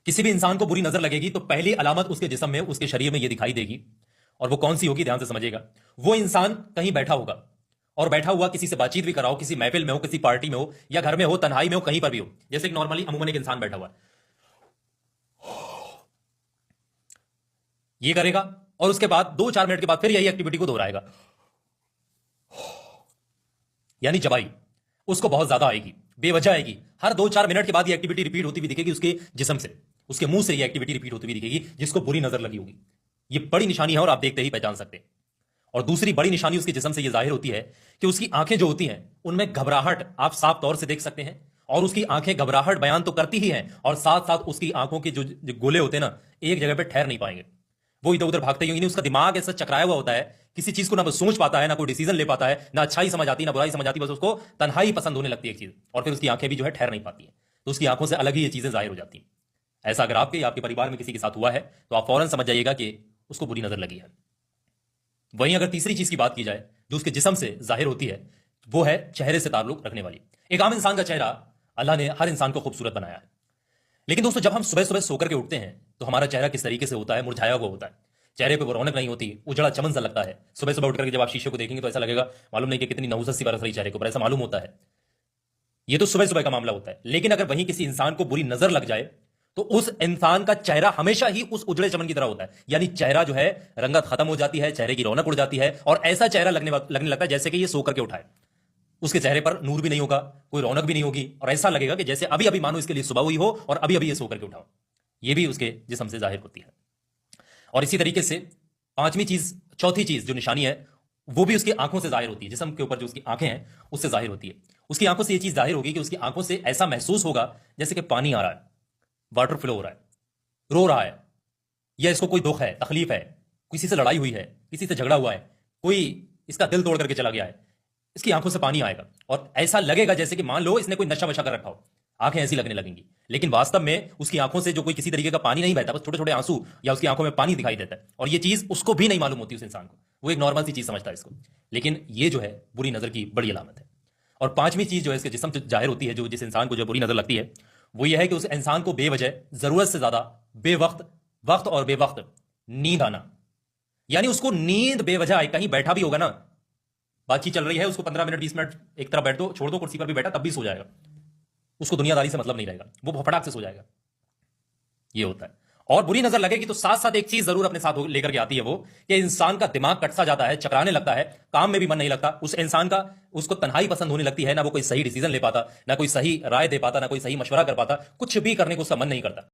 किसी भी इंसान को बुरी नजर लगेगी तो पहली अलामत उसके जिस्म में, उसके शरीर में यह दिखाई देगी। और वो कौन सी होगी, ध्यान से समझिएगा। वो इंसान कहीं बैठा होगा और बैठा हुआ किसी से बातचीत भी कराओ, किसी महफिल में हो, किसी पार्टी में हो, या घर में हो, तन्हाई में हो, कहीं पर भी हो। जैसे कि नॉर्मली अमूमन एक इंसान बैठा हुआ है, ये करेगा और उसके बाद 2-4 मिनट के बाद फिर यही एक्टिविटी को दोहराएगा, यानी जबाई उसको बहुत ज्यादा आएगी, बेवजह आएगी। हर 2-4 मिनट के बाद ये एक्टिविटी रिपीट होती हुई दिखेगी उसके जिस्म से, उसके मुंह से ये एक्टिविटी रिपीट होती हुई दिखेगी, जिसको बुरी नजर लगी होगी। ये बड़ी निशानी है और आप देखते ही पहचान सकते हैं। और दूसरी बड़ी निशानी उसके जिस्म से ये जाहिर होती है कि उसकी आंखें जो होती हैं उनमें घबराहट आप साफ तौर से देख सकते हैं। और उसकी आंखें घबराहट बयान तो करती ही हैं, और साथ साथ उसकी आंखों के जो गोले होते हैं ना, एक जगह पे ठहर नहीं पाएंगे, वो इधर उधर भागते ही। उसका दिमाग ऐसा चकराया हुआ होता है, किसी चीज को ना वो सोच पाता है, ना कोई डिसीजन ले पाता है, ना अच्छाई समझ आती, ना बुराई समझ आती, बस उसको तन्हाई पसंद होने लगती है एक चीज। और फिर उसकी आंखें भी जो है ठहर नहीं पाती है, तो उसकी आंखों से अलग ही ये चीजें जाहिर हो जाती हैं। ऐसा अगर आपके या आपके परिवार में किसी के साथ हुआ है तो आप फौरन समझ जाइएगा कि उसको बुरी नजर लगी है। वहीं अगर तीसरी चीज की बात की जाए जो उसके जिस्म से जाहिर होती है, वो है चेहरे से ताल्लुक रखने वाली। एक आम इंसान का चेहरा अल्लाह ने हर इंसान को खूबसूरत बनाया है, लेकिन दोस्तों जब हम सुबह सुबह सोकर के उठते हैं तो हमारा चेहरा किस तरीके से होता है, मुरझाया हुआ होता है। चेहरे पे वो रौनक नहीं होती, उजड़ा चमन सा लगता है। सुबह सुबह उठकर जब आप शीशे को देखेंगे तो ऐसा लगेगा मालूम नहीं कि कितनी नहुसत सी बरस रही चेहरे के ऊपर, ऐसा मालूम होता है। ये तो सुबह सुबह का मामला होता है। लेकिन अगर वहीं किसी इंसान को बुरी नजर लग जाए तो उस इंसान का चेहरा हमेशा ही उस उजड़े चमन की तरह होता है, यानी चेहरा जो है रंगत खत्म हो जाती है, चेहरे की रौनक उड़ जाती है, और ऐसा चेहरा लगने लगता है जैसे कि ये सो करके उठा है। उसके चेहरे पर नूर भी नहीं होगा, कोई रौनक भी नहीं होगी, और ऐसा लगेगा कि जैसे अभी अभी मानो इसके लिए सुबह हुई हो और अभी अभी ये सो करके उठा हो। ये भी उसके जिस्म से जाहिर होती है। और इसी तरीके से चौथी चीज जो निशानी है वो भी उसकी आंखों से जाहिर होती है। जिस्म के ऊपर जो उसकी आंखें हैं उससे जाहिर होती है। उसकी आंखों से ये चीज जाहिर होगी कि उसकी आंखों से ऐसा महसूस होगा जैसे कि पानी आ रहा है, वाटर फ्लो हो रहा है, रो रहा है, या इसको कोई दुख है, तकलीफ है, किसी से लड़ाई हुई है, किसी से झगड़ा हुआ है, कोई इसका दिल तोड़ करके चला गया है, इसकी आंखों से पानी आएगा। और ऐसा लगेगा जैसे कि मान लो इसने कोई नशा वशा कर रखा हो, आंखें ऐसी लगने लगेंगी। लेकिन वास्तव में उसकी आंखों से जो कोई किसी तरीके का पानी नहीं बहता, बस छोटे छोटे आंसू या उसकी आंखों में पानी दिखाई देता है। और ये चीज उसको भी नहीं मालूम होती उस इंसान को, वो एक नॉर्मल सी चीज समझता है इसको। लेकिन ये जो है बुरी नजर की बड़ी अलामत है। और पांचवी चीज जो है इसके जिस्म से जाहिर होती है, जो जिस इंसान को जो बुरी नजर लगती है, वो ये है कि उस इंसान को बेवजह, जरूरत से ज्यादा, बेवक्त, वक्त और बेवक्त नींद आना। यानी उसको नींद बेवजह आए, कहीं बैठा भी होगा ना, बातचीत चल रही है, उसको 15 मिनट 20 मिनट एक तरफ बैठ दो, छोड़ दो, कुर्सी पर भी बैठा तब भी सो जाएगा। उसको दुनियादारी से मतलब नहीं रहेगा, वो फटाक से सो जाएगा। ये होता है। और बुरी नजर लगेगी तो साथ साथ एक चीज जरूर अपने साथ लेकर के आती है, वो कि इंसान का दिमाग कटसा जाता है, चकराने लगता है, काम में भी मन नहीं लगता उस इंसान का, उसको तन्हाई पसंद होने लगती है, ना वो कोई सही डिसीजन ले पाता, ना कोई सही राय दे पाता, ना कोई सही मशवरा कर पाता, कुछ भी करने को उसका मन नहीं करता।